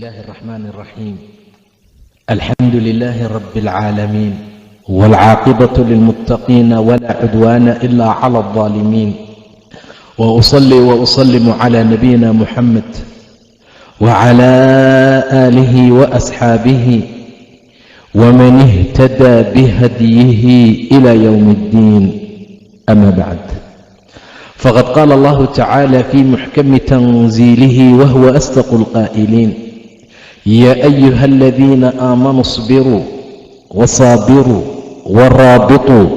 الله الرحمن الرحيم. الحمد لله رب العالمين، والعاقبة للمتقين ولا عدوان إلا على الظالمين، وأصلي وأسلم على نبينا محمد وعلى آله وأصحابه ومن اهتدى بهديه إلى يوم الدين. أما بعد، فقد قال الله تعالى في محكم تنزيله وهو أصدق القائلين: يا أيها الذين آمنوا اصبروا وصابروا ورابطوا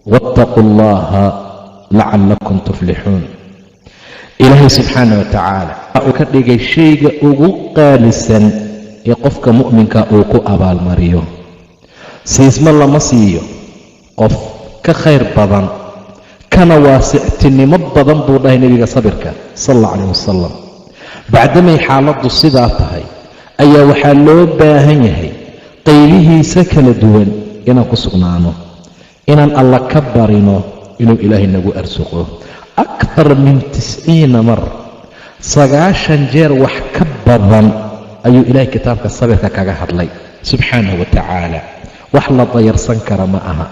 واتقوا الله لعلكم تفلحون. ilaahay subxaana wa tacaala waxa uu ka dhigay shayga ugu qaalisan ee qofka mu'minka uu ku abaalmariyo. siisma lama siiyo qof ka khayr badan kana waasictinimo badan buu dhahay nebiga sabirka sal alla calayh wasalam. bacdamay xaaladdu sidaa tahay ayaa waxaa loo baahan yahay qaybihiisa kala duwan inaan ku sugnaano, inaan alla ka barino inuu ilaahay nagu arsuqo. akthar min 90 mar, 90 jeer wax ka badan ayuu ilaahay kitaabka sabirka kaga hadlay subxaanahu wa tacaala. wax la dayarsan kara ma aha,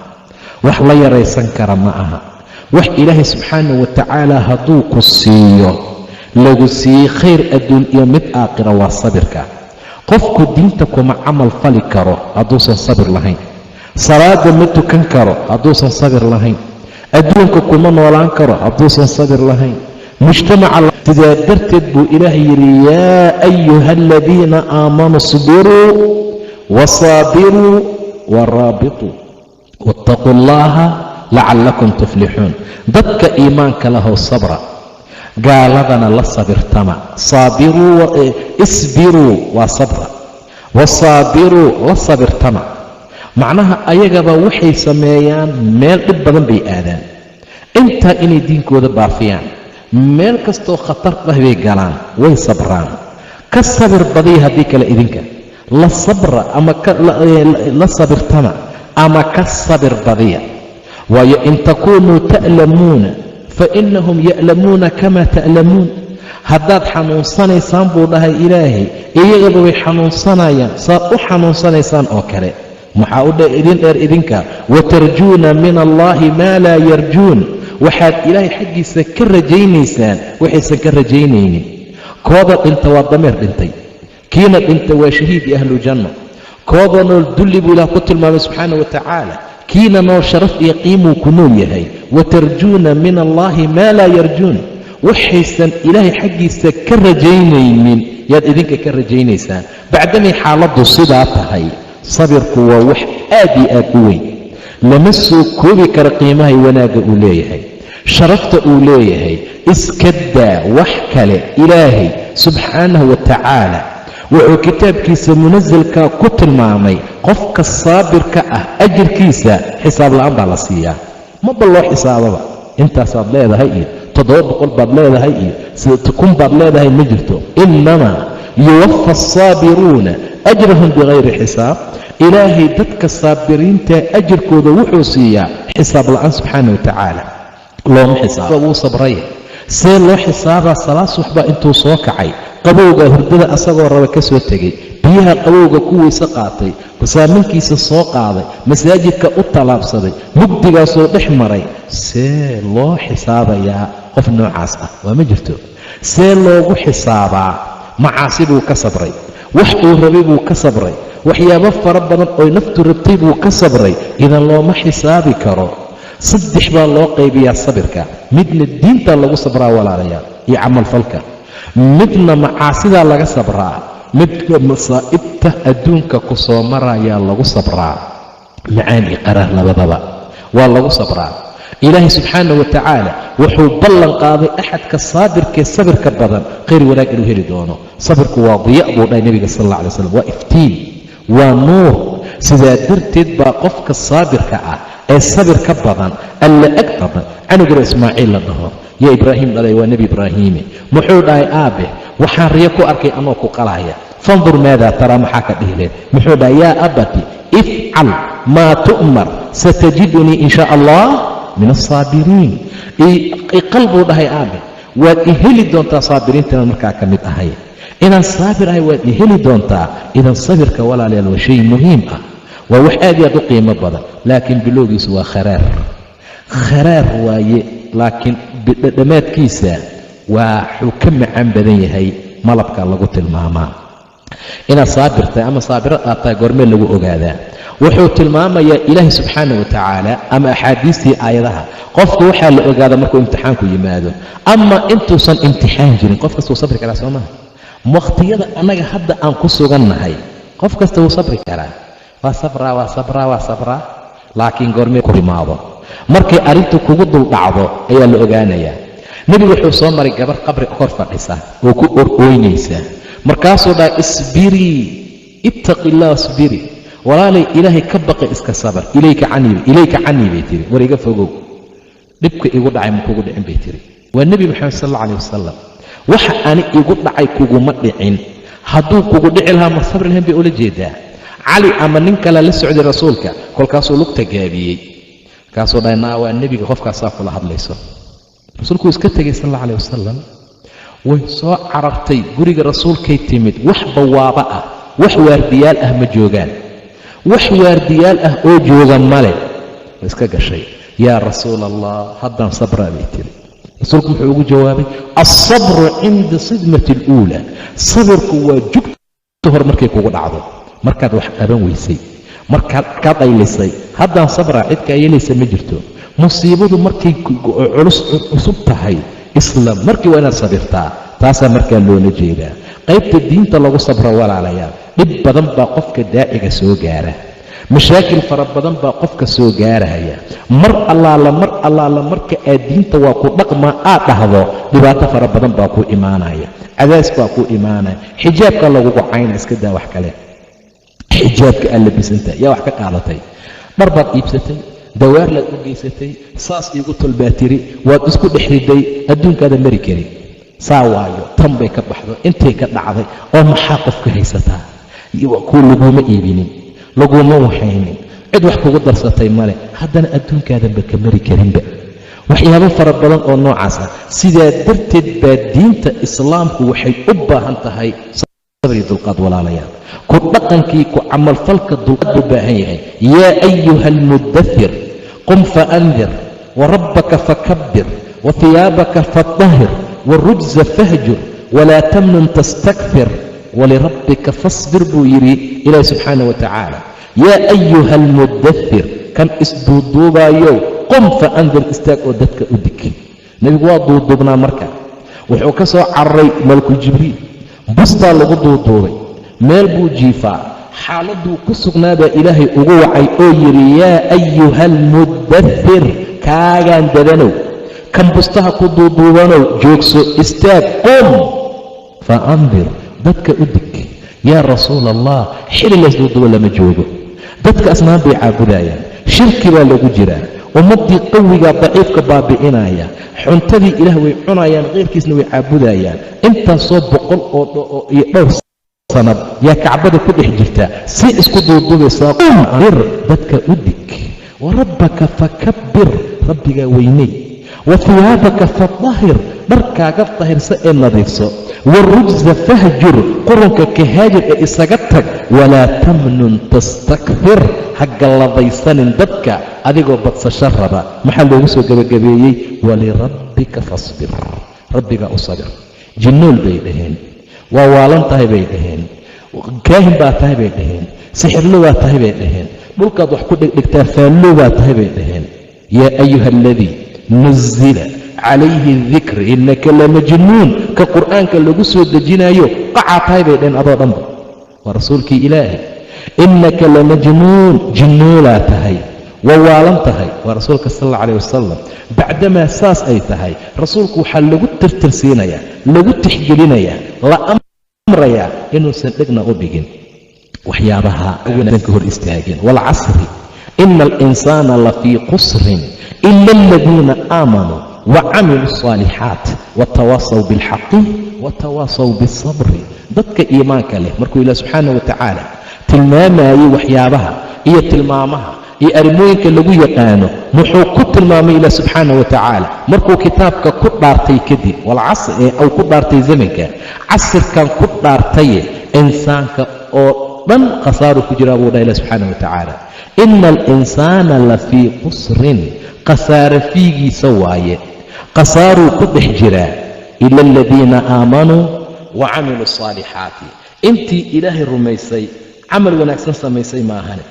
wax la yaraysan kara ma aha. wax ilaahay subxaanahu wa tacaala hadduu ku siiyo lagu siiyey khayr adduun iyo mid aakhira waa sabirka. qofku diinta kuma camal fali karo hadduusan sabir lahayn, salaada ma tukan karo hadduusan sabir lahayn, adduunka kuma noolaan karo hadduusan sabir lahayn, mujtamaca. sidaa darteed buu ilaahay yidhi: yaa ayuha aladiina aamanuu isbiruu wasaabiruu waraabituu waataquu allaha lacallakum tuflixuun. dadka iimaanka lahow sabra, gaaladana la sabirtama. isbiruu waa sabra, wasaabiruu la sabirtama. macnaha ayagaba waxay sameeyaan meel dhib badan bay aadaan, intaa inay diinkooda baafiyaan, meel kastoo khatar ah bay galaan, way sabraan. ka sabir badiya haddii kale idinka la sabra ama la sabirtama ama ka sabir badiya. waayo in takuunuu ta'lamuuna fainahum ya'lamuuna kama ta'lamuun. haddaad xanuunsanaysaan buu dhahay ilaahay, iyagaba way xanuunsanayaan saad u xanuunsanaysaan oo kale. maxaa u idin dheer idinka? watarjuuna min allaahi maa laa yarjuun. waxaad ilaahay xaggiisa ka rajaynaysaan waxaysan ka rajaynaynin. kooda dhinta waa dameer dhintay, kiina dhinta waa shahiid iyo ahlu janno. kooda nool dulli buu ilaah ku tilmaamay subxaana wa tacaala, kiina nool sharaf iyo qiimuu ku nool yahay. watarjuuna min allaahi maa laa yarjuun. waxaysan ilaahay xaggiisa ka rajaynaynin yaad idinka ka rajaynaysaan. bacdamay xaaladdu sidaa tahay, sabirku waa wax aad iyo aad u weyn, lama soo koobi karo qiimahay wanaagga uu leeyahay, sharafta uu leeyahay. iska daa wax kale, ilaahay subxaanahu wa tacaala wuxuu kitaabkiisa munasalkaa ku tilmaamay qofka saabirka ah ajirkiisa xisaab la'aan baa la siiyaa. maba loo xisaababa. intaasaad leedahay iyo 700 baad leedahay iyo 6,000 baad leedahay ma jirto. inamaa yuwaffa asaabiruuna ajrahum bikayri xisaab. ilaahay dadka saabiriinta ajirkooda wuxuu siiyaa xisaab la'aan subxaana wa tacaala. looma xisaaba. wuu sabraya. see loo xisaabaa? salaad subaxbaa intuu soo kacay, qabowga hurdada asagoo raba ka soo tegey, biyaha qabowga ku weyse qaatay, saaminkiisa soo qaaday, masaajidka u tallaabsaday, mugdigaasoo dhex maray. see loo xisaabayaa qof noocaas ah? waa ma jirto. see loogu xisaabaa? macaasi buu ka sabray, wax uu rabay buu ka sabray, waxyaabo fara badan oo naftu rabtay buu ka sabray. idan looma xisaabi karo. 3 baa loo qaybiyaa sabirka: midna diintaa lagu sabraa walaalayaal iyo camalfalka, midna macaasidaa laga sabraa, midna masaa'ibta adduunka ku soo marayaa lagu sabraa. macaan iyo qaraar labadaba waa lagu sabraa. ilaahay subxaana wa tacaala wuxuu ballan qaaday axadka saabirkee sabirka badan khayr wanaag inuu heli doono. sabirku waa diya buu dhahay nebiga sal alla alay slam, waa iftiin, waa nuur. sidaa darteed baa qofka saabirka ah ee sabirka badan alla ag badan. canugana ismaaciil la dhaho yaa ibraahim dhalay, waa nebi ibraahiimi. muxuu dhahay aabe waxaan riyo ku arkay anoo ku qalaya, fandur maadaa taraa, maxaa ka dhihi leed? muxuu dhahay yaa abati ifcal maa tu'mar satajidunii in shaa allah min asaabiriin. qalbuu dhahay aabe waad i heli doontaa saabiriintana markaa ka mid ahay. inaan saabir ahay waad heli doontaa. idan sabirka walaalayaal waa shay muhiim ah, waa wax aad iyo aad u qiimo badan, laakiin bilowgiisu waa kharaar waaye, laakiin dhamaadkiisa waxuu ka macaan badan yahay. malabka lagu tilmaamaa inaad saabir tahay ama saabirad aad tahay goormee lagu ogaadaa? wuxuu tilmaamayaa ilaahay subxaana wa tacaala ama axaadiistii aayadaha, qofka waxaa la ogaada markuu imtixaanku yimaado, ama intuusan imtixaan jirin. qof kasta wuu sabri karaa soo maha. wakhtiyada annaga hadda aan ku sugannahay qof kasta wuu sabri karaa, waa sabraa, laakiin goormee ku timaado, markay arrintu kugu dul dhacdo ayaa la ogaanayaa. nebigu wuxuu soo maray gabar qabri kor fadhisa oo ku ooynaysa, markaasuu dhaha isbirii, ittaqi illah asbirii, walaalay ilaahay ka baqay iska sabar, ilayka canii bay tiri, war iga fogow, dhibka igu dhacay ma kugu dhicin bay tiri. waa nebi moxamed sal alla alayh wasalam. waxa ani igu dhacay kuguma dhicin, hadduu kugu dhici lahaa ma sabri lahayn bay ula jeedaa. cali ama nin kale la socday rasuulka, kolkaasuu lugta gaabiyey, markaasuu dhahay naa waa nebiga qofkaasaa kula hadlayso. rasuulkuu iska tegay sal alla alayh wasalam, way soo carartay, guriga rasuulkay timid, wax bawaaba ah, wax waardiyaal ah ma joogaan, wax waardiyaal ah oo jooga male. way iska gashay, yaa rasuula allah haddaan sabraa bay tiri. rasuulku muxuu ugu jawaabay, alsabru cinda sidmati aluula, sabirku waa jugta hor markay kugu dhacdo, markaad wax qaban weysay, markaad ka daylisay, haddaan sabraa cid kaa yeelaysa ma jirto. musiibadu markay cusub tahay isla markii waa inaad sabirtaa, taasaa markaa loola jeedaa. qaybta diinta lagu sabro walaalayaal, dhib badan baa qofka daaciga soo gaara, mashaakil fara badan baa qofka soo gaaraya. mar allaala marka aad diinta waa ku dhaqmaa aad dhahdo, dhibaato fara badan baa ku imaanaya, cadaas baa ku imaanaya. xijaabka lagugu cayna, iska daa wax kale. xijaabka aad labisanta yaa wax ka qaadatay, dhar baad iibsatay, dawaar laad u geysatay, saas iigu tolbaa tiri, waad isku dhex riday, adduunkaada mari kari. saa waayo, tan bay ka baxdo, intay ka dhacday, oo maxaa qofka haysataa? kuwa laguma iibinin, laguma waxaynin, cid wax kugu darsatay male, haddana adduunkaadanba ka mari karinba. waxyaabo fara badan oo noocaas ah. sidaa darteed baa diinta islaamku waxay u baahan tahay sabri dulqaad walaalayaal. ku dhaqankii ku camalfalka dulqaad buu baahan yahay. yaa ayuha almudathir qum faandir, warabbaka fakabbir, wahiyaabaka fatahir, warujza fahjur, walaa tamnun tastakfir, walirabbika fasbir buu yidhi ilaahi subxaana wa tacaala. yaa ayuha almudathir, kan isduuduubaayow, qum faandir, istaag oo dadka u dig. nebigu waa duuduubnaa marka, wuxuu ka soo cararay malku jibriil, bustaa lagu duuduubay, meel buu jiifaa, xaaladuu ku sugnaabaa ilaahay ugu wacay oo yidhi yaa ayuha almudathir, kaagaan dadanow, kan bustaha ku duuduubanow, joogso, istaag, qum faandir, dadka u dig. yaa rasuula allah, xili laysduuduubo lama joogo, dadka asnaan bay caabudayaan, shirki baa lagu jiraa, ummaddii qawigaa daciifka baabi'inaya, xuntadii ilaah way cunayaan, keyrkiisna way caabudayaan. intaasoo boqol oo iyo dhowr sanad yaa kacbada ku dhex jirta, si isku duuduubaysaa. qumdir, dadka u dig. warabbaka fakabbir, rabbigaa weynay. wahiyaabaka fatahir, dharkaaga tahirsa ee nadiifso. warujza fahjur, qurunka ka haajir ee isaga tag. walaa tamnun tastakfir, ha galladaysanin dadka adigoo badsasho raba. maxaa loogu soo gebagabeeyey? walirabbika fasbir, rabbigaa u sabir. jinnool bay dhaheen, waa waalan tahay bay dhaheen, kaahin baa tahay bay dhaheen, sixirlo baa tahay bay dhaheen, dhulkaad wax ku dhigdhigtaa faallo baa tahay bay dhaheen. yaa ayuha aladii nuzila calayhi dikr innaka lamajnuun, ka qur'aanka lagu soo dejinaayo qacaa tahay bay dhaheen adoo dhanba. waa rasuulkii ilaahay. innaka lamajnuun, jinnoolaa tahay, waa waalan tahay. waa rasuulka sal alla calayh wasalam. bacdamaa saas ay tahay, rasuulku waxaa lagu tirtirsiinayaa, lagu tixgelinayaa, la amrayaa inuusan dhegna u dhigin waxyaabaha wanaagsan ka hor istaageen. waalcasri ina alinsaana lafii qusrin ila aladiina aamanuu wacamiluu الصaalixaat watawaasaw biاlxaqi watawaasaw biالsabri. dadka iimaanka leh markuu ilaah subxaana wa tacaala tilmaamayey waxyaabaha iyo tilmaamaha iyo arrimooyinka lagu yaqaano muxuu ku tilmaamay ilaah subxaana wa tacaala markuu kitaabka ku dhaartay kadib walcasr uu ku dhaartay zamanka casirkan ku dhaartaye insaanka oo dhan khasaaruu ku jiraa buu dhaha ilah subxaana wa tacaala ina alinsaana lafii qusrin khasaare fiigiisa waaye khasaaruu ku dhex jiraa ila aladiina aamanuu wa camiluu asaalixaati intii ilaahay rumaysay camal wanaagsan samaysay maahane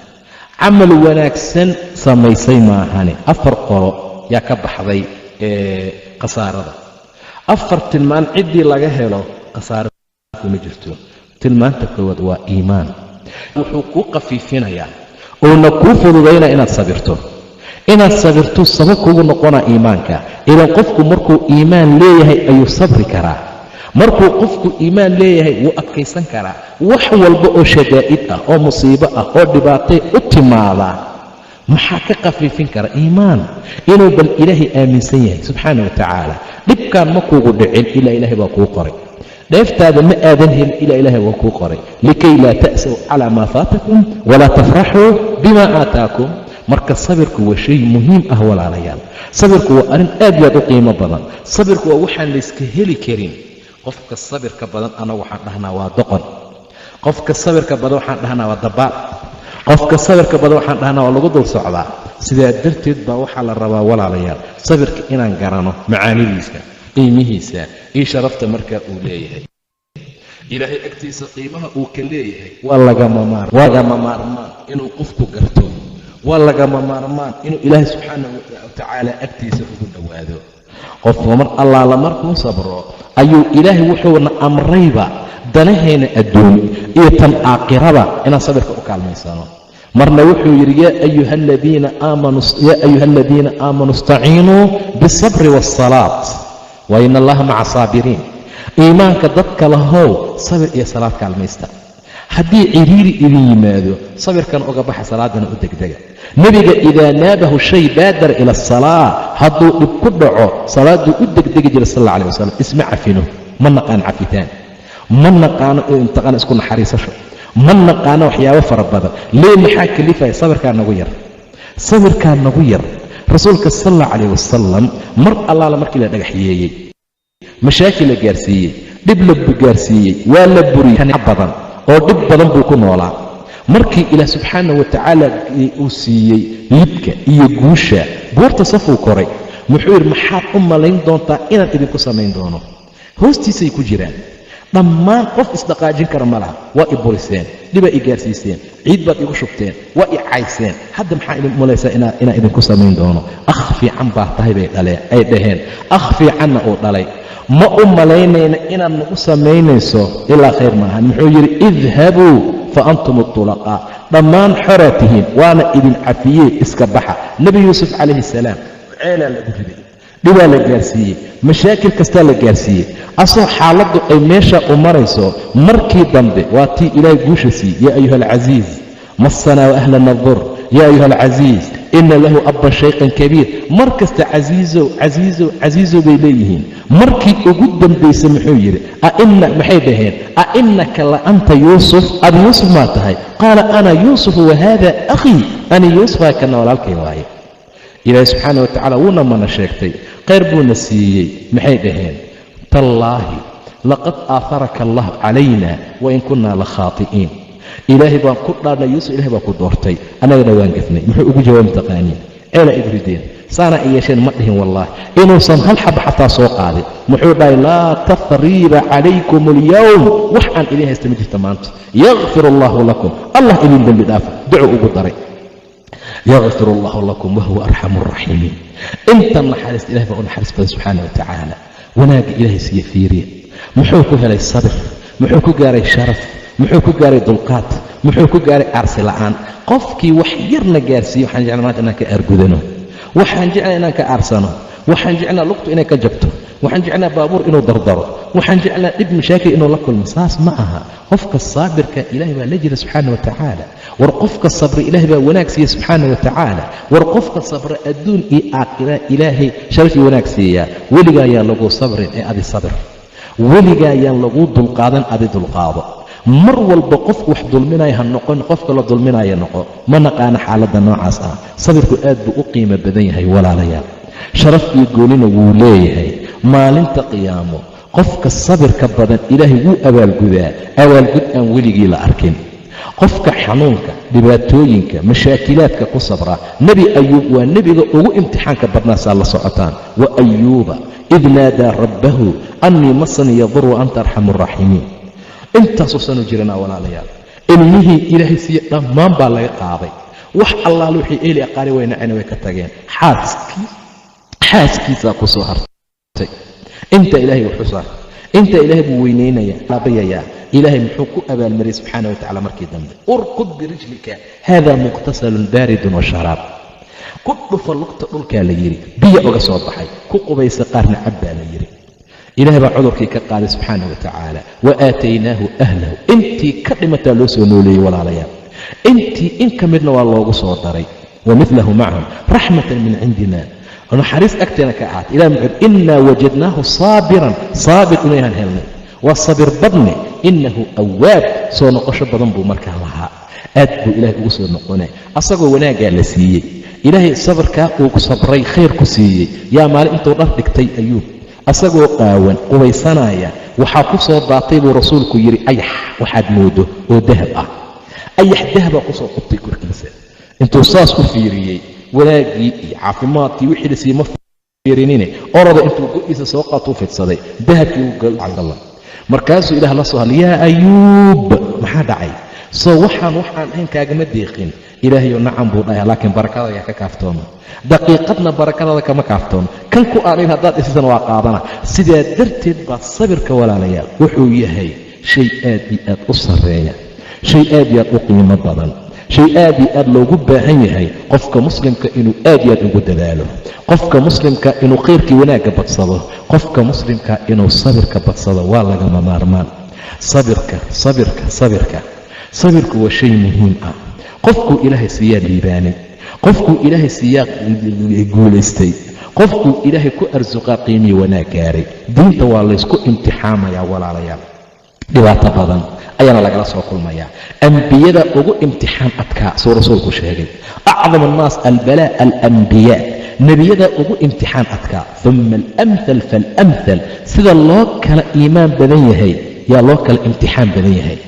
camal wanaagsan samaysay maahane 4 qolo yaa ka baxday khasaarada 4 tilmaan ciddii laga helo khasaarada kuma jirto tilmaanta koowaad waa iimaan wuxuu kuu qafiifinayaa uuna kuu fududaynaa inaad sabirto sabab kugu noqonaa iimaanka idan qofku markuu iimaan leeyahay ayuu sabri karaa markuu qofku iimaan leeyahay wuu adkaysan karaa wax walba oo shadaa'id ah oo musiibo ah oo dhibaatay u timaada maxaa ka khafiifin kara iimaan inuu bal ilaahay aaminsan yahay subxaana wa tacaala dhibkaan ma kuugu dhicin ilaa ilaahay baa kuu qoray dheeftaada ma aadan helin ilaa ilaahay waa kuu qoray likay laa ta'saw calaa maa faatakum walaa tafraxuu bimaa aataakum marka sabirku waa shay muhiim ah walaalayaal sabirku waa arrin aad iyo aad u qiimo badan sabirku waa waxaan layska heli karin qofka sabirka badan anagu waxaan dhahnaa waa doqon qofka sabirka badan waxaan dhahnaa waa dabaal qofka sabirka badan waxaan dhahnaa waa lagu dul socdaa sidaa darteed baa waxaa la rabaa walaalayaal sabirka inaan garanno macaanidiisa qiimihiisa iyo sharafta markaa uu leeyahay ilaahay agtiisa qiimaha uu ka leeyahay waa lagama maarmaan inuu qofku garto waa lagama maarmaan inuu ilaahay subxaanahu wa tacaala agtiisa ugu dhowaado qofku mar allaala markuu sabro ayuu ilaahay wuxuuna amrayba danahayna adduun iyo tan aakhirada inaan sabirka u kaalmaysano marna wuxuu yidhi yaa ayuha aladiina aamanuu istaciinuu biالsabri waالsalaat wa ina allaha maca saabiriin iimaanka dadka lahow sabir iyo salaad kaalmaysta haddii ciriiri idin yimaado sabirkan uga baxa salaadana u degdega nebiga idaa naabahu shay baadara ila asalaa hadduu dhib ku dhaco salaaduu u degdegi jiray sal alla alih wasalam isma cafino ma naqaan cafitaan ma naqaano intaqaan isku naxariisasho ma naqaano waxyaabo fara badan lee maxaa kalifaya sabirkaa nagu yar rasuulka sal alla calayh wasalam mar allaala markii la dhagaxyeeyey mashaakil la gaarsiiyey dhib la gaarsiiyey waa la buriyey badan oo dhib badan buu ku noolaa markii ilaah subxaana wa tacaala uu siiyey libka iyo guusha buurta safuu koray muxuu yidhi maxaad u malayn doontaa inaan idinku samayn doono hoostiisay ku jiraan dhammaan qof isdhaqaajin kara ma laha waa i buriseen dhibaa i gaarsiiseen ciid baad igu shubteen waa i cayseen hadda maxaa idin malaysaa inaan idinku samayn doono akh fiican baa tahay ay dhaheen akh fiicanna uu dhalay ma u malaynayna inaad nagu samaynayso ilaa khayr maahan muxuu yidhi idhabuu fa antum اطulaqaa dhammaan xoraa tihiin waana idin cafiyey iska baxa nebi yuusuf calayhi salaam ceelaa lagu riday dhibaa la gaarsiiyey mashaakil kastaa la gaarsiiyey asoo xaaladdu ay meesha u marayso markii dambe waa tii ilaahay guusha siiyey yaa ayuha alcasiiz massanaa waahlana dur yaa ayuha alcasiiz ina lahu abban shayqan kabiir mar kasta casiizow bay leeyihiin markii ugu dambaysa muxuu yidhi maxay dhaheen ainaka la anta yuusuf adi yuusuf maa tahay qaala ana yuusufu wahada akhii ani yuusufaa kana walaalkay waaye ilaahi subxaana wa tacala wuuna mana sheegtay khayr buuna siiyey maxay dhaheen tallaahi laqad aaharaka allah calayna wain kunna la khaati'iin ilaahay baan ku dhaarnay yuusuf ilahay baa ku doortay annagana waan gafnay muxuu ugu jawaab taqaaniin ceela idrideen saana ay yeesheen ma dhihin wallaahi inuusan hal xaba xataa soo qaadin muxuu dhahay laa tafriiba calaykum alyowm wax aan idiin haysta ma jirta maanta yakfir allahu lakum allah idin dembi dhaafa duco ugu daray yakfir allahu lakum wahuwa arxamu araxiimiin inta naxariista ilahay baa u naxariis badan subxaana wa tacaala wanaagga ilaahay siiye fiiriya muxuu ku helay sabir muxuu ku gaaray sharaf muxuu ku gaaray dulqaad muxuu ku gaaray aarsi la'aan qofkii wax yarna gaarsiiye waxaan jeclaa maanta inaan ka aargudano waxaan jeclaa inaan ka aarsano waxaan jeclaa lugtu inay ka jabto waxaan jeclaa baabuur inuu dardaro waxaan jeclaa dhib mashaakil inuu la kulmo saas ma aha qofka saabirka ilaahay baa la jira subxaana wa tacaala war qofka sabri ilaahay baa wanaag siiya subxaana wa tacaala war qofka sabra adduun iyo aakhira ilaahay sharafii wanaag siiyaa weligaa ayaan lagu sabrin ee adi sabir weligaa ayaan laguu dulqaadan adi dulqaado mar walba qofku wax dulminaya ha noqon, qofka la dulminaya noqo. ma naqaana xaaladda noocaas ah. sabirku aad buu u qiimo badan yahay walaalayaal, sharaf iyo goonina wuu leeyahay. maalinta qiyaamo qofka sabirka badan ilaahay wuu abaalgudaa, abaalgud aan weligii la arkin. qofka xanuunka, dhibaatooyinka, mashaakilaadka ku sabra. nebi ayuub waa nebiga ugu imtixaanka badnaasaa la socotaan. wa ayuuba id naadaa rabbahu annii masani yadur wa anta arxamu araaximiin. intaasoo sanu jiranaa walaalayaal, ilmihii ilaahay siiye dhammaan baa laga qaaday. wax allaale wixii eeli aqaani waynacayna way ka tageen. xaaskiisaa ku soo hartay. inta ilaahay wuxuusaa, inta ilaahay buu weynaynayaa, laabayayaa. ilaahay muxuu ku abaalmariyey subxaana watacaala markii dambe? urkud birijlika haadaa muqtasalun baaridun wa sharaab. ku dhufa lugta dhulkaa la yidhi, biyo oga soo baxay. ku qubaysa qaarna cab baa la yidhi. ilaahay baa cudurkii ka qaaday subxaana watacaala. wa aataynaahu ahlahu. intii ka dhimataa loo soo nooleeyey walaalayaal, intii in ka midna waa loogu soo daray. wa milahu macahum raxmatan min cindina, naxariis agteena ka ahaatay. ilah muxuu innaa wajadnaahu saabiran, saabir inayaan helnay, waa sabir badne. innahu awaab, soo noqosho badan buu markaa lahaa. aad buu ilaahay ugu soo noqonay asagoo wanaaggaa la siiyey. ilaahay sabirkaa uu sabray khayr ku siiyey. yaa maalin intuu dhar dhigtay ayuub asagoo qaawan qubaysanaya, waxaa ku soo daatay buu rasuulku yidhi ayax waxaad moodo oo dahab ah. ayax dahabaa ku soo qubtay korkiisa. intuu saas u fiiriyey wanaaggii iyo caafimaadkii wixii la siiyey ma fiirinine, orada intuu go-iisa soo qaatuu fidsaday, dahabkii uu gala. markaasuu ilaah la soo hadlay, yaa ayuub maxaa dhacay? soo waxaan ahayn kaagama deeqin. ilaahayow nacam buu dhahay, laakiin barakada ayaa ka kaaftooma. daqiiqadna barakadada kama kaaftoomo. kan ku aanayn haddaad isisan waa qaadana. sidaa darteed baa sabirka walaalayaal wuxuu yahay shay aad iyo aad u sarreeya, shay aad iyo aad u qiimo badan, shay aad iyo aad loogu baahan yahay qofka muslimka inuu aad iyo aad ugu dadaalo, qofka muslimka inuu khayrkii wanaagga badsado, qofka muslimka inuu sabirka badsado waa lagama maarmaan. sabirku waa shay muhiim ah. qofkuu ilaahay siiyaa liibaanin, qofkuu ilaahay siiyaa guulaystay, qofkuu ilaahay ku arsuqaa qiimii wanaag gaaray. diinta waa laysku imtixaamayaa walaalayaal, dhibaato badan ayaana lagala soo kulmayaa. ambiyada ugu imtixaan adkaa suu rasuulku sheegay, acdam annaas albalaa alambiyaa. nebiyada ugu imtixaan adkaa. uma alamhal faalamhal. sida loo kala iimaan badan yahay yaa loo kala imtixaan badan yahay.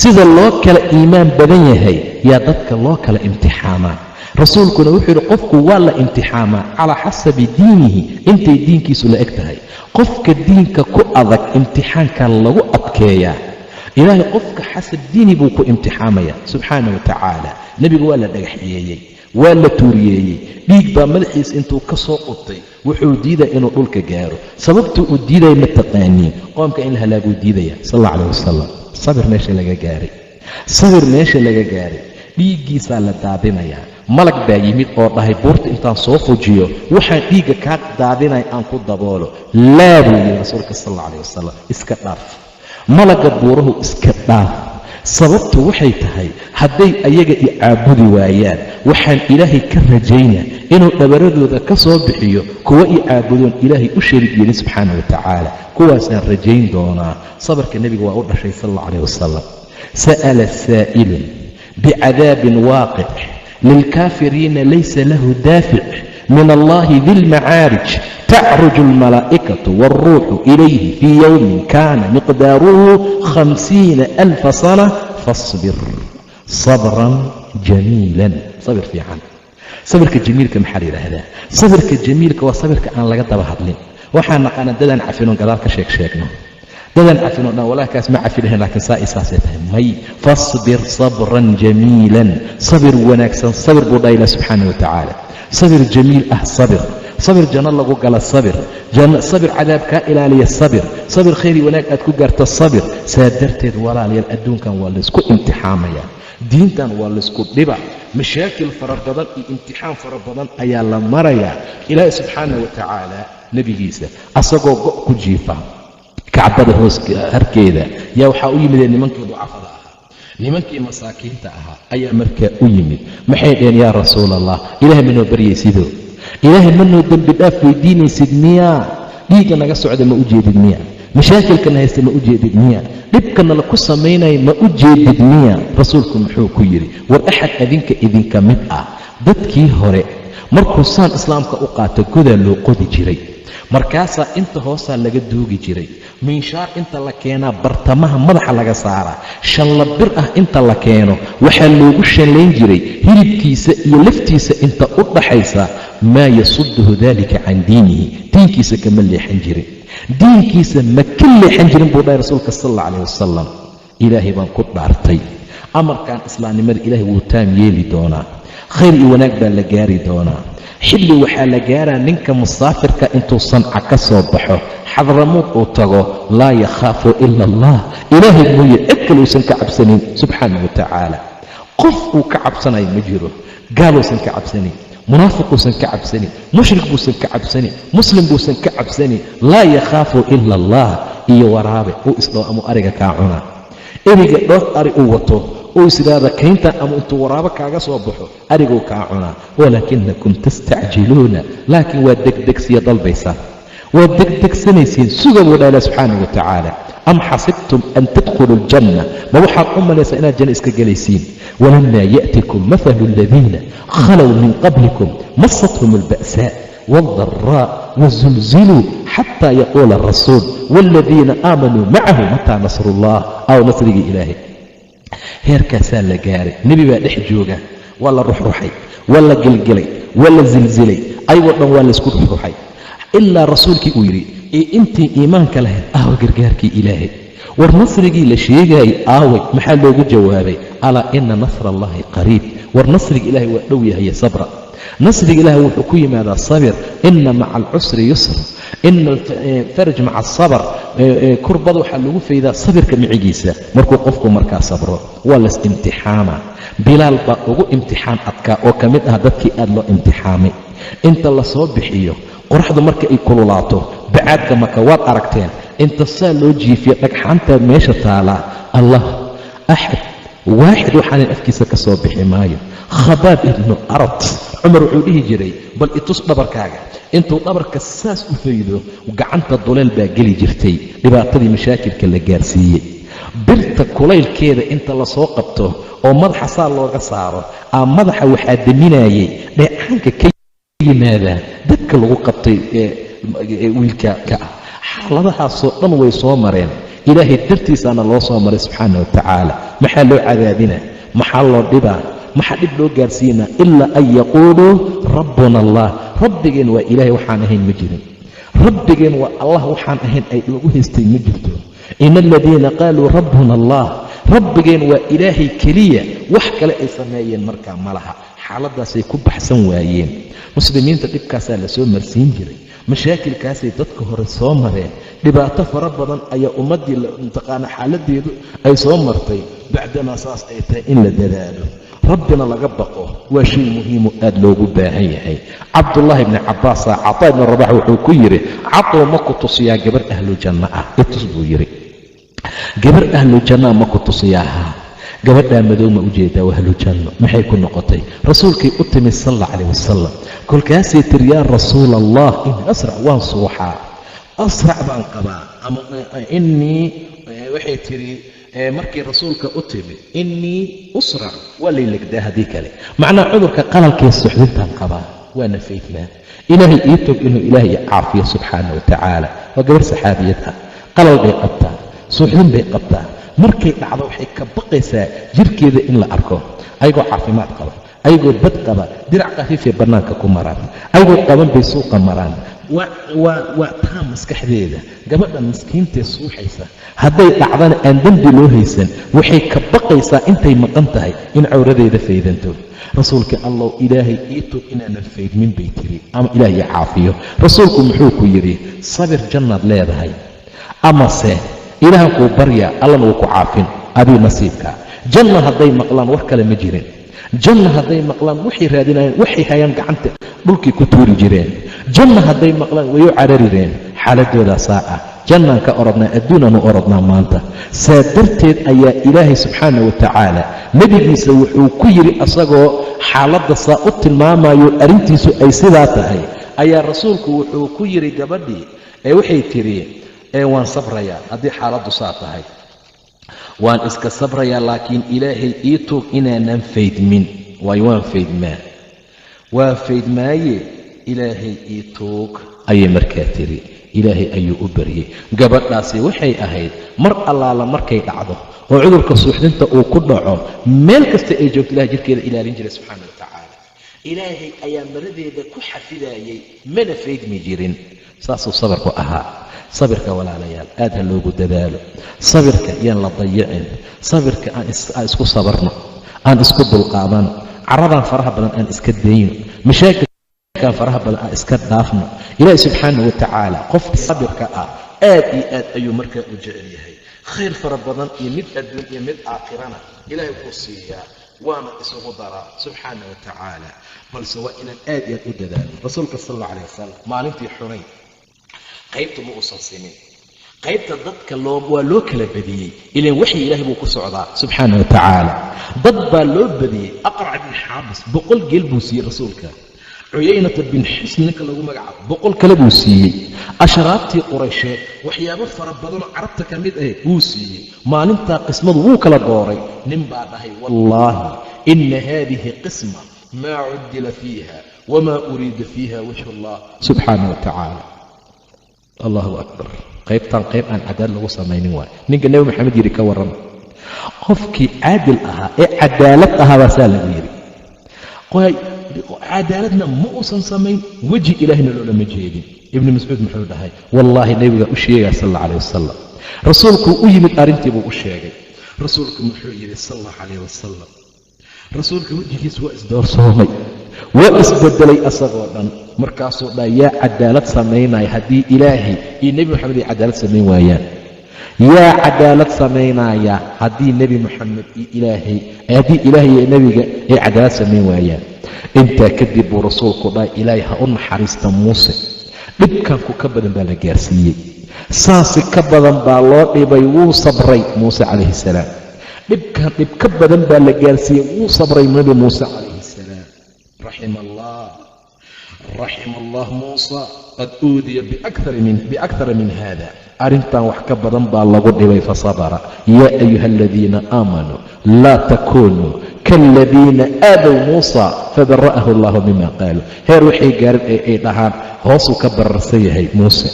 sida loo kala iimaan badan yahay yaa dadka loo kala imtixaamaa. rasuulkuna wuxuu yidhi qofku waa la imtixaamaa calaa xasabi diinihi, intay diinkiisu la eg tahay. qofka diinka ku adag imtixaanka lagu adkeeyaa. ilaahay qofka xasab diini buu ku imtixaamaya subxaana wa tacaala. nebigu waa la dhagaxyeeyey, waa la tuuriyeeyey, dhiig baa madaxiisa intuu ka soo qutay. wuxuu diiday inuu dhulka gaaro. sababtuu uu diidaya ma taqaaniin? qoomka in la halaaguu diidaya sal alla calah wasalam. sabir meesha laga gaaray, dhiiggiisaa la daadinayaa. malag baa yimid oo dhahay buurta intaan soo fujiyo waxaan dhiigga kaa daadinaya aan ku daboolo. laa buu yidhi rasuulka sal alla calah wasalam, iska dhaaf malagga buurahu, iska dhaaf. sababtu waxay tahay hadday ayaga i caabudi waayaan, waxaan ilaahay ka rajaynaa inuu dhabaradooda ka soo bixiyo kuwa i caabudoon ilaahay u shariig yeelin subxaana wa tacaala. kuwaasaan rajayn doonaa. sabirka nebiga waa u dhashay sal alla calah wasalam. sa'ala saa'ilun bicadaabin waaqic lilkaafiriina laysa lahu daafic min allahi di lmacaarij tacruju almalaa'ikatu waalruuxu ilayhi fii yowmin kaana miqdaaruhu 50,000 sana fasbir sabran jamiilan. sabir fiican. sabirka jamiilka maxaa la yidhaahdaa? sabirka jamiilka waa sabirka aan laga daba hadlin. waxaan naqaana dadaan cafinoon gadaal ka sheegno, dadaan cafinoon dhan walaa kaas ma cafi lahayn, laakiin saasay tahay. may fasbir sabran jamiilan. sabir wanaagsan sabir buu dhaha ilah subxaana wa tacaala. sabir jamiil ah sabir janno lagu gala sabir cadaab kaa ilaaliya sabir khayri wanaag aad ku gaarta sabir. saa darteed walaalayaal adduunkan waa laysku imtixaamaya, diintan waa laysku dhiba, mashaakil fara badan iyo imtixaan fara badan ayaa la marayaa. ilaahi subxaana wa tacaala nebigiisa asagoo go' ku jiifa kacbada harkeeda yaa waxaa u yimidee nimankii ducafada ahaa, nimankii masaakiinta ahaa ayaa markaa u yimid. maxay dhaheen yaa rasuul allah, ilaahay manoo baryaysido, ilaahay manoo dembi dhaaf weydiinaysid miyaa? dhiigga naga socda ma u jeedid miya? mashaakilkana haysta ma u jeedid miya? dhibkana laku samaynaya ma u jeedid miya? rasuulku muxuu ku yidhi, war axad adinka idinka mid ah dadkii hore markuu saan islaamka u qaato godaa loo qodi jiray, markaasaa inta hoosaa laga duugi jiray, minshaar inta la keenaa bartamaha madaxa laga saaraa, shanla bir ah inta la keeno waxaa loogu shallayn jiray hilibkiisa iyo laftiisa inta u dhaxaysa, maa yasuduhu dalika can diinihi, diinkiisa kama leexan jirin, diinkiisa ma ka leexan jirin buu dhahay rasuulka sal alla calah wasalam. ilaahay baan ku dhaartay, amarkan islaamnimada ilaahay wuu taam yeeli doonaa, khayr iyo wanaag baa la gaari doonaa. xilli waxaa la gaaraa ninka musaafirka intuu sanca ka soo baxo xadramuud uu tago, laa yakhaafu ila allah, ilaahay mooye cid kale uusan ka cabsanin subxaanahu watacaala. qof uu ka cabsanayo ma jiro, gaaluusan ka cabsanin, munaafiquusan ka cabsanin, mushrik buusan ka cabsanin, muslim buusan ka cabsanin. laa yakhaafu ila allah. iyo waraabe uu isdhow ama ariga kaa cuna, eriga dhowr ari uu wato uu isidhaada kaynta ama intuu waraabo kaaga soo baxo ariguu kaa cunaa. walaakinakum tastacjiluuna, laakiin waa degdegsiya dalbaysaa, waad degdegsanaysiin. suga buu dhaala subxaanahu watacaala. am xasibtum an tadkhuluu aljanna, ma waxaad u malaysaa inaad janno iska gelaysiin? walamaa ya'tikum mathalu aladiina khalow min qablikum masathum alba'saa waaldaraa wazulziluu xataa yaquula arasuul waaladiina aamanuu macahu mataa nasrullah, aw nasrigii ilaahay. heerkaasaa la gaaray. nebi baa dhex jooga, waa la ruxruxay, waa la gelgelay, waa la zilzilay, ayagoo dhan waa laysku ruxruxay, ilaa rasuulkii uu yidhi intii iimaanka lahayd aawa gargaarkii ilaahay, war nasrigii la sheegaayay aaway? maxaa loogu jawaabay, alaa ina nasra allahi qariib, war nasriga ilaahay waa dhow yahaye sabra. nasriga ilaahay wuxuu ku yimaadaa sabir, ina maca alcusri yusr, ina alfaraj maca asabr. kurbada waxaa lagu faydaa sabirka micigiisa markuu qofku markaa sabro. waa las imtixaama. bilaal baa ugu imtixaan adkaa oo ka mid ah dadkii aad loo imtixaamay. inta la soo bixiyo qoraxdu marka ay kululaato, bacaadka maka waad aragteen, inta saa loo jiifiya dhagxaantaa meesha taalaa, allah axad waaxid waxaanan afkiisa ka soo bixi maayo. khabaab ibnu arad, cumar wuxuu dhihi jiray bal itus dhabarkaaga. intuu dhabarka saas u faydo gacanta duleel baa geli jirtay, dhibaatadii mashaakilka la gaarsiiyey. birta kulaylkeeda inta lasoo qabto oo madaxa saa looga saaro, madaxa waxaa daminayay dheecaanka ka yimaada dadka lagu qabtay wiilka ka ah. xaaladahaasoo dhan way soo mareen, ilaahay dartiisaana loo soo maray subxaana watacaala. maxaa loo cadaadina? maxaa loo dhibaa? maxaa dhib loo gaarsiinaa? ilaa an yaquuluu rabbuna allah, rabbigeen waa ilaahay, waxaan ahayn ma jirin. rabbigeen waa allah, waxaan ahayn ay lagu haystay ma jirto. ina aladiina qaaluu rabbuna allah, rabbigeen waa ilaahay keliya, wax kale ay sameeyeen markaa ma laha. xaaladaasay ku baxsan waayeen. muslimiinta dhibkaasaa la soo marsiin jiray, mashaakilkaasay dadka hore soo mareen, dhibaato fara badan ayaa ummaddii mataqaana xaaladeedu ay soo martay. bacdamaa saas ay tahay in la dadaalo, rabbina laga baqo, waa shay muhiimu aad loogu baahan yahay. cabdullaahi ibni cabbaasaa cataa ibni rabax wuxuu ku yidhi, catuu ma ku tusiyaa gabar ahlu janno ah? itus buu yidhi. gabar ahlu jannaa ma ku tusiyaa? gabadhaa madow ma ujeedaa? waa ahlu janno. maxay ku noqotay? rasuulkay u timid sal alla calah wasalam. kolkaasay tiri, yaa rasuula allah, in asrac waan suuxaa, asrac baan qabaa. ama innii waxay tiri markii rasuulka u timid, innii usrac, waa laylegdaa haddii kale, macnaa cudurka qalalkee suxdintaan qabaa, waana faydnaa. ilaahay ii tog inuu ilaahay caafiyo subxaana watacaala. waa gabar saxaabiyad ah, qalal bay qabtaa, suuxdin bay qabtaa. markay dhacdo waxay ka baqaysaa jirkeeda in la arko, ayagoo caafimaad qaba, ayagoo bad qaba, dirac khafiifay bannaanka ku maraan, ayagoo qaban bay suuqa maraan. waa taa maskaxdeeda. gabadhan miskiintee suuxaysa, hadday dhacdana aan dembi loo haysan, waxay ka baqaysaa intay maqan tahay in cawradeeda faydanto. rasuulka allow ilaahay ii tog inaanan faydmin bay tiri, ama ilaahay caafiyo. rasuulku muxuu ku yidhi, sabir jannaad leedahay, amase ilaahan kuu baryaa, allana wuu ku caafin, adii nasiibka. janna hadday maqlaan wax kale ma jirin. janna hadday maqlaan waxay raadinayeen, waxay hayaan gacanta dhulkii ku tuuri jireen. janna hadday maqlaan way u cararireen. xaaladoodaa saa ah. jannaan ka orodnaa, adduunaanu orodnaa maanta. saa darteed ayaa ilaahay subxaana watacaala nebigiisa wuxuu ku yidhi, asagoo xaaladda saa u tilmaamayo arrintiisu ay sidaa tahay, ayaa rasuulku wuxuu ku yidhi gabadhii waxay tidhi, waan sabrayaa haddii xaaladdu saa tahay, waan iska sabrayaa, laakiin ilaahay ii tuug inaanan faydmin. waayo waan faydmaaye ilaahay ii tuug ayay markaa tiri. ilaahay ayuu u baryey. gabadhaasi waxay ahayd mar allaala markay dhacdo oo cudurka suuxdinta uu ku dhaco, meel kasta ay joogto ilahay jirkeeda ilaalin jiray subxaana wa tacaala. ilaahay ayaa maradeeda ku xafidayay, mana faydmi jirin. saasuu sabirku ahaa. sabirka walaalayaal aad ha loogu dadaalo. sabirka yaan la dayicin. sabirka aan isku sabarno, aan isku dulqaadano, caradaan faraha badan aan iska dayno, mashaakilkaan faraha badan aan iska dhaafno. ilaahi subxaana wa tacaala qofka sabirka ah aad iyo aad ayuu markaa u jecel yahay. khayr fara badan iyo mid adduun iyo mid aakhirana ilaahay wuu siiyaa, waana isugu daraa subxaana wa tacaala. balse waa inaan aad iyo aad u dadaalo. rasuulka sal alla calayh wasalam maalintii Xunayn qaybta ma uusan simin. qaybta dadka waa loo kala badiyey, ilaan waxyi ilaahay buu ku socdaa subxaana wa tacaala. dad baa loo badiyey. Aqrac bin xaabis 100 geel buu siiyey rasuulka. cuyaynata bin xisn ninka lagu magacaabo 100 kale buu siiyey. ashraabtii quraysheed waxyaabo fara badanoo carabta ka mid ah wuu siiyey. maalintaa qismadu wuu kala dooray. nin baa dhahay wallaahi ina haadihi qisma maa cudila fiiha wamaa uriida fiiha wajhu allah subxaana wa tacaala. allahu akbar. qaybtaan qayb aan cadaalad lagu samaynin waayo. ninka nebi maxamed yidhi ka warrama. qofkii caadil ahaa ee cadaalad ahaa baa saa lagu yidhi. cadaaladna ma uusan samayn, weji ilaahina loolama jeedin. ibni mascuud muxuu dhahay wallaahi nebigaa u sheegaya sal alla calayh wasalam. rasuulkuu u yimid arrintii buu u sheegay. rasuulku muxuu yidhi sal allahu calayh wasalam, rasuulka wejigiis waa isdoorsoomay, waa isbedelay asagoo dhan. markaasuu dhaa yaa cadaalad samaynaya haddii ilaahay iyo nebi moxamed ay cadaalad samayn waayaan? yaa cadaalad samaynaya haddii nebi moxamed iyo haddii ilaahay iyo nebiga ay cadaalad samayn waayaan? intaa kadib buu rasuulku dhahay ilaahay ha u naxariista muuse, dhibkanku ka badan baa la gaarsiiyey, saasi ka badan baa loo dhibay, wuu sabray muuse calayhi salaam. dhibkan dhib ka badan baa la gaarsiiyey, wuu sabray nebi muuse calayhi salaam. raxima allah muusa qad uudiya biakthara min hada. arrintan wax ka badan baa lagu dhibay fasabara. yaa ayuha aladiina aamanuu laa takunuu kaaladiina aadaw muusa fabara'ahu allahu mima qaaluu. heer waxay gaarin ee ay dhahaan hoosuu ka bararsan yahay muuse.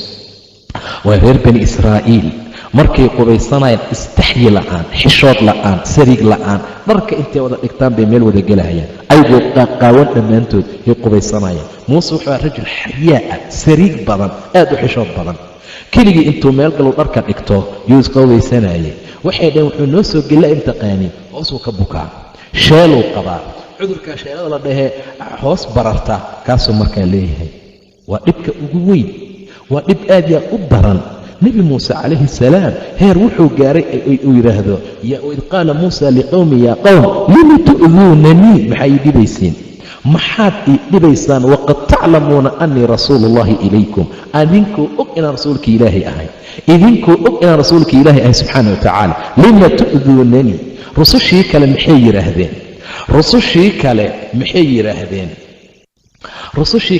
waa reer bani israa'iil markay qubaysanayaan istaxyi la'aan, xishood la'aan, sariig la'aan, dharka intay wada dhigtaan bay meel wada gelahayaan, ayagoo qaaqaawan dhammaantood ay qubaysanayaan. muuse wuxuu aha rajul xayaa'a, sariig badan, aad u xishood badan. keligii intuu meel galu dharka dhigto yuu isqabaysanayay. waxay dhaheen wuxuu noo soo gella intaqaanin, hoosuu ka bukaa, sheeluu qabaa. cudurkaa sheelada la dhahee hoos bararta kaasuu markaa leeyahay. waa dhibka ugu weyn, waa dhib aad yaa u daran. nebi muuse calayhi salaam heer wuxuu gaaray uu yidhaahdo id qaala muusa liqowmi yaa qowm lima tu'duunanii, maxaa ii dhibaysiin? maxaad ii dhibaysaan waqad taclamuuna annii rasuulu ullahi ilaykum, idinkoo og inaan rasuulka ilaahay ahay, idinkoo og inaan rasuulka ilaahay ahay subxaana wa tacaala. lima tu'duunanii. rusushii kale maxay yidhaahdeen? rusushii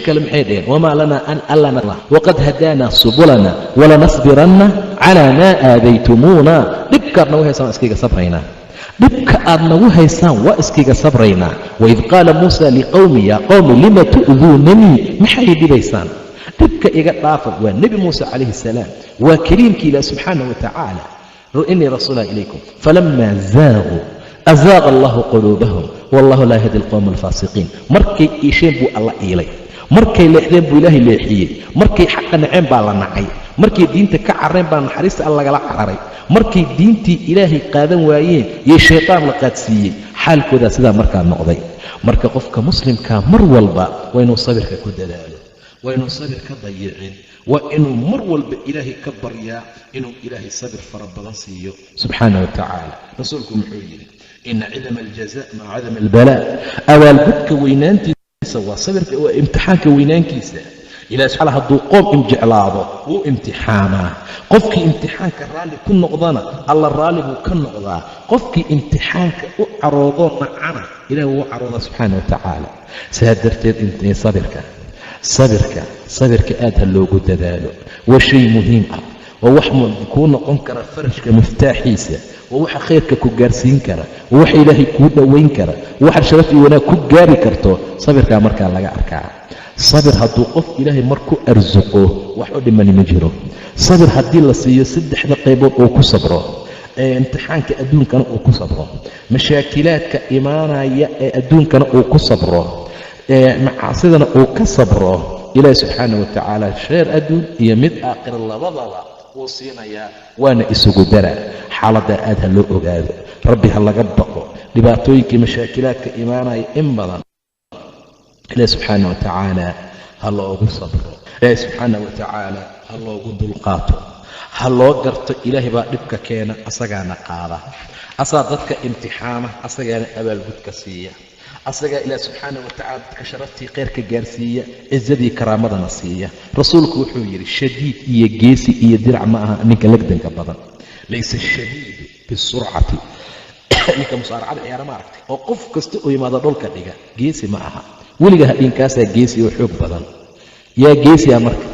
kale maxay dhaheen? wamaa lanaa an allana waqad hadaanaa subulana walanasbiranna calaa maa aadaytumuuna. dhibkaad nagu haysaan waa iskayga sabraynaa. dhibka aad nagu haysaan waa iskayga sabraynaa. waid qaala muusa liqowmi yaa qowmi lima tu'duunanii, maxay dhibaysaan? dhibka iga dhaafa. waa nebi muuse calayhi salaam, waa kariimkii ilaah subxaana wa tacaala. inii rasuulaha ilaykum falamaa zaaquu azaaqa allahu quluubahum wallahu laa yahdi alqowma alfaasiqiin. markay iisheen buu alla iilay, markay leexdeen buu ilaahay leexiyey, markay xaqa naceen baa la nacay, markay diinta ka carreen baa naxariista alla lagala cararay, markay diintii ilaahay qaadan waayeen yay shaytaan la qaadsiiyey. xaalkoodaa sidaa markaa noqday. marka qofka muslimkaa mar walba waa inuu sabirka ku dadaalo, waa inuu sabir ka dayicin, waa inuu mar walba ilaahay ka baryaa inuu ilaahay sabir fara badan siiyo subxaana wa tacaala. rasuulku muxuu yidhi ina cidama aljaza maca cadami albalaa. abaalgudka weynaantiisa waa sabirka, waa imtixaanka weynaankiisa. ilahi subxaana hadduu qoom jeclaado wuu imtixaanaa. qofkii imtixaanka raalli ku noqdana alla raalli buu ka noqdaa. qofkii imtixaanka u caroodoo nacana ilahi wuu caroodaa subxaana wa tacaala. saa darteed sabirka aad ha loogu dadaalo. waa shay muhiim ah, waa wax kuu noqon kara farajka miftaaxiisa, waa waxa khayrka ku gaarsiin kara, waa waxa ilaahay kuu dhowayn kara, waxa sharaf iyo wanaag ku gaari karto. sabirkaa markaa laga arkaa. sabir hadduu qof ilaahay mar ku arsuqo wax u dhimani ma jiro. sabir haddii la siiyo saddexda qaybood uu ku sabro, imtixaanka adduunkana uu ku sabro, mashaakilaadka imaanaya ee adduunkana uu ku sabro, macaasidana uu ka sabro, ilaahi subxaana wa tacaala sheer adduun iyo mid aakhira labadaba wuu siinayaa, waana isugu dara. xaaladdaa aad ha loo ogaado, rabbi ha laga baqo. dhibaatooyinkii mashaakilaadka imaanaya in badan ilaahi subxaana wa tacaala ha loogu sabro, ilaahi subxaana wa tacaala ha loogu dulqaato, ha loo garto ilaahay baa dhibka keena, asagaana qaada, asaa dadka imtixaama, asagaana abaalgudka siiya, asagaa ilaah subxaana wa tacala dadka sharaftii khayrka gaarsiiya, cizadii karaamadana siiya. rasuulku wuxuu yidhi shadiid iyo geesi iyo dirac ma aha ninka legdanka badan. laysa shadiidu bisurcati ninka musaaracada ciyaara ma aragtay oo qof kasta oo yimaado dhulka dhiga, geesi ma aha. weliga hadhiinkaasaa geesi oo xoog badan. yaa geesi ah marka?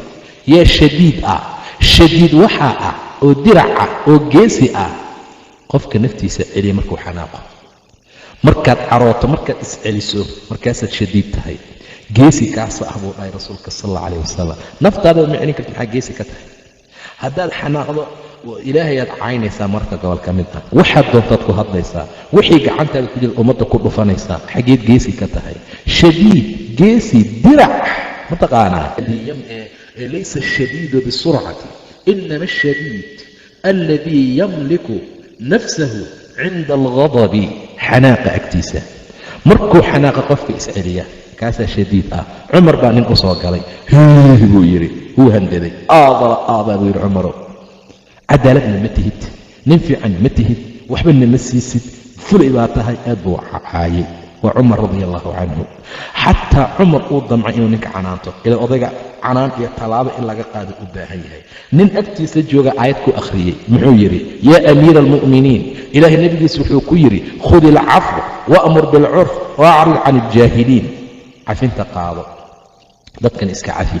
yaa shadiid ah? shadiid waxaa ah oo dirac ah oo geesi ah qofka naftiisa celiya markuu xanaaqo. markaad carooto, markaad isceliso, markaasaad shadiid tahay. geesi kaasa ah buu dhahay rasuulka sal alla calayh wasalam. naftaada ma celin karti, maxaa geesi ka tahay? haddaad xanaaqdo ilaahayaad caynaysaa marka gobol ka mid ah, waxaad doontaad ku hadlaysaa, wixii gacantaada ku jira ummadda ku dhufanaysaa. xageed geesi ka tahay? shadiid, geesi, dirac mataqaanaa. laysa ashadiidu bisurcati inama ashadiid alladii yamliku nafsahu cinda alghadabi. xanaaqa agtiisa markuu xanaaqa qofka isceliya kaasaa shadiid ah. cumar baa nin u soo galay, buu yidhi, wuu handaday, aadaa buu yidhi cumarow, cadaaladna ma tihid, nin fiican ma tihid, waxbana ma siisid, fulay baa tahay. aad buu caayay. waa cumar radia allahu canhu. xataa cumar uu damcay inuu ninka canaanto, ila odayga canaan iyo tallaabo in laga qaado u baahan yahay. nin agtiisa jooga aayad ku akhriyey, muxuu yidhi yaa amiira almu'miniin, ilaahay nebigiisa wuxuu ku yidhi khudi ilcafw wa'mur bilcurf waacrid can iljaahiliin. cafinta qaado, dadkan iska cafi,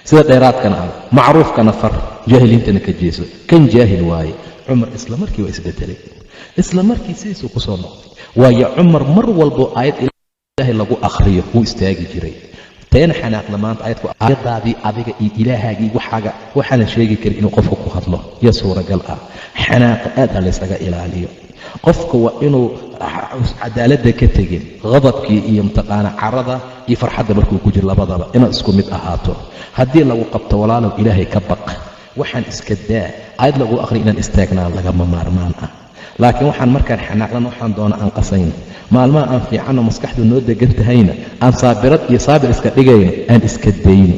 sida dheeraadkana ah, macruufkana far, jaahiliintana ka jeeso. kan jaahil waaye. cumar isla markii waa isbedelay, isla markii sidiisuu ku soo noqday. waayo cumar mar walbo aayad ilaahay lagu akhriyo wuu istaagi jiray. teena xanaaqna maanta aayadaadii adiga iyo ilaahaagii waxaaga waxaanan sheegi karin inuu qofka ku hadlo iyo suuragal ah. xanaaqa aad ha laysaga ilaaliyo. qofka waa inuu cadaaladda ka tegin, qadabkii iyo mtaqaana carada iyo farxadda markuu ku jiro labadaba inaad isku mid ahaato. haddii lagu qabto walaalow ilaahay ka baq, waxaan iska daa. aayad lagu akhriyo inaan istaagnaan lagama maarmaan ah. laakiin waxaan markaan xanaaqlan waxaan doona aan qasayn, maalmaha aan fiicanoo maskaxdu noo degan tahayna aan saabirad iyo saabir iska dhigayno aan iska dayno.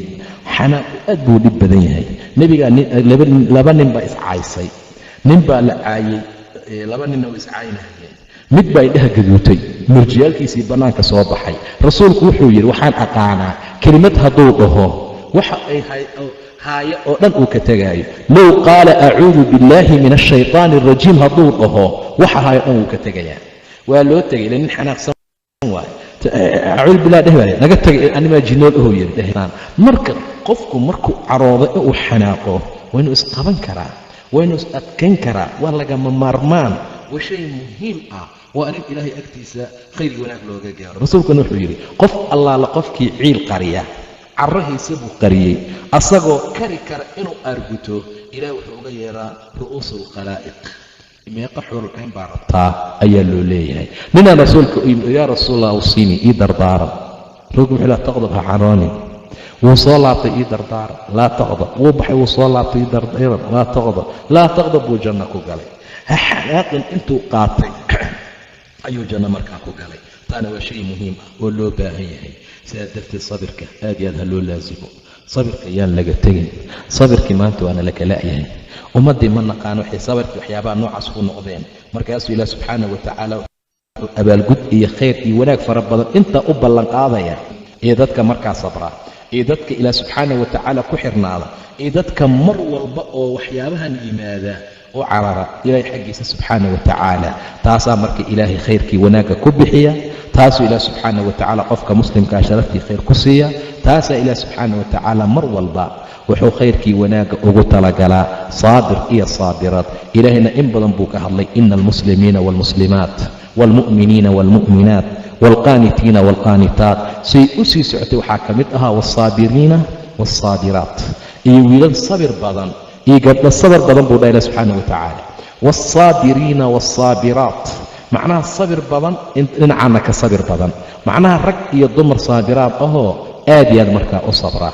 xanaaqu aad buu dhib badan yahay. nebigaa laba nin baa iscaysay, nin baa la caayey, laba ninna way iscaynayeen. mid baa indhaha gaduutay, murjiyaalkiisii bannaanka soo baxay. rasuulku wuxuu yidhi waxaan aqaanaa kelimad hadduu dhaho waxa ay haaye oo dhan uu ka tegaayo. low qaala acuudu billaahi min ashaytaani arajiim hadduu dhaho waxa haayo dhan wuu ka tegayaa. waa loo tegay ila nin xanaaqsan waay. acuudu billah dheh waay, naga tegay animaa jinool ahuu yidhi dhehnaan. marka qofku markuu caroodo ee uu xanaaqo waa inuu isqaban karaa, waa inuu is adkayn karaa. waa lagama maarmaan, waa shay muhiim ah, waa arrin ilaahay agtiisa khayr wanaag looga gaaro. rasuulkuna wuxuu yidhi qof allaala qofkii ciil qariya, carrahiisa buu qariyey, asagoo kari kara inuu aarguto, ilaah wuxuu uga yeeraa ru'uusu alkhalaa'iq. meeqa xurulcayn baa rabtaa ayaa loo leeyahay. ninaan rasuulka u yimid, yaa rasuulallah awsiinii, ii dardaaran. rasuulku wuxuu laa taqdab, ha caroonin. wuu soo laabtay, ii dardaaran. laa taqdab. wuu baxay, wuu soo laabtay, ii dardaaran. laa taqdab. laa taqdab buu janno ku galay. ha xanaaqin intuu qaatay ayuu janno markaa ku galay. taana waa shay muhiim ah oo loo baahan yahay. sidaa darteed sabirka aad iyo aad ha loo laasimo. sabirka yaan laga tegin. sabirkii maanta waana la kala'yahay. ummaddii ma naqaano waxay sabirkii waxyaabaha noocaas ku noqdeen. markaasuu ilaah subxaana wa tacaala wuxuu abaalgud iyo khayr iyo wanaag fara badan intaa u ballanqaadaya. iyo dadka markaa sabra, iyo dadka ilaah subxaana wa tacaala ku xirnaada, iyo dadka mar walba oo waxyaabahan yimaada u carara ilaahay xaggiisa subxaana wa tacaala. taasaa marka ilaahay khayrkii wanaagga ku bixiya, taasuu ilaah subxaana wa tacaala qofka muslimkaa sharaftii khayr ku siiya, taasaa ilaah subxaana wa tacaala mar walba wuxuu khayrkii wanaagga ugu talagalaa saabir iyo saabiraad. ilaahayna in badan buu ka hadlay, ina almuslimiina waalmuslimaat waalmu'miniina waalmu'minaat waalqaanitiina waalqaanitaat. say u sii socotay waxaa ka mid ahaa waalsaabiriina waalsaabiraat, iyo wiilal sabir badan iyo gabdho sabir badan buu dhaha ilah subxaana wa tacaala. waalsaabiriina waalsaabiraat, macnaha sabir badan dhinacaana ka sabir badan, macnaha rag iyo dumar saabiraad ahoo aad iyo aad markaa u sabra.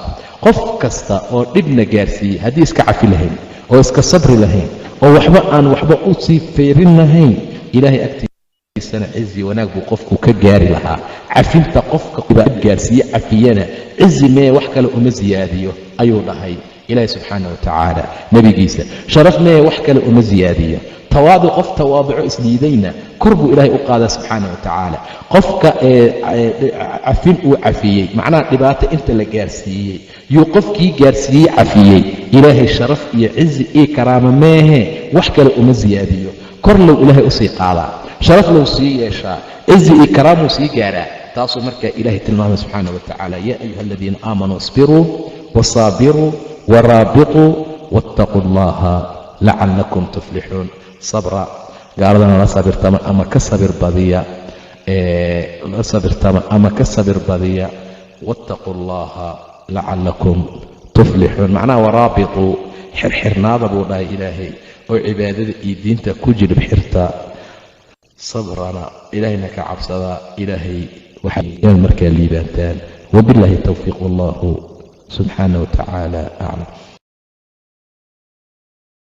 qof kasta oo dhibna gaarsiiyey haddii iska cafi lahayn oo iska sabri lahayn oo waxba aan waxba u sii feerin lahayn, ilaahay agtiisana cizi wanaag buu qofku ka gaari lahaa. cafinta qofka gaarsiiye cafiyana cizi mee wax kale uma siyaadiyo ayuu dhahay ilaahay subxaana wa tacaala nebigiisa. sharaf mee wax kale uma siyaadiyo. tawaaduc, qof tawaaduco isliidayna kor buu ilaahay u qaadaa subxaana wa tacaala. qofka cafin uu cafiyey, macnaha dhibaato inta la gaarsiiyey yuu qofkii gaarsiiyey cafiyey, ilaahay sharaf iyo cizi iyo karaamo meehe wax kale uma siyaadiyo. kor low ilaahay u sii qaadaa, sharaf low sii yeeshaa, cizi iyo karaamuu sii gaaraa. taasuu markaa ilaahay tilmaamay subxaana wa tacaala, yaa ayuha aladiina aamanuu isbiruu wasaabiruu waraabituu waاttaquu allaha lacalakum tuflixuun. sabra, gaaladana la sabirtama ama ka sabir badiya, la sabirtama ama ka sabir badiya. waاttaquu allaha lacalakum tuflixuun, macnaha waraabituu, xirxirnaada buu dhahay ilaahay oo cibaadada iyo diinta ku jilib xirta. sabrana ilaahayna ka cabsadaa, ilaahay waxay markaa liibaantaan. wabillahi towfiiq, wallahu subxaana wa tacaala aclam.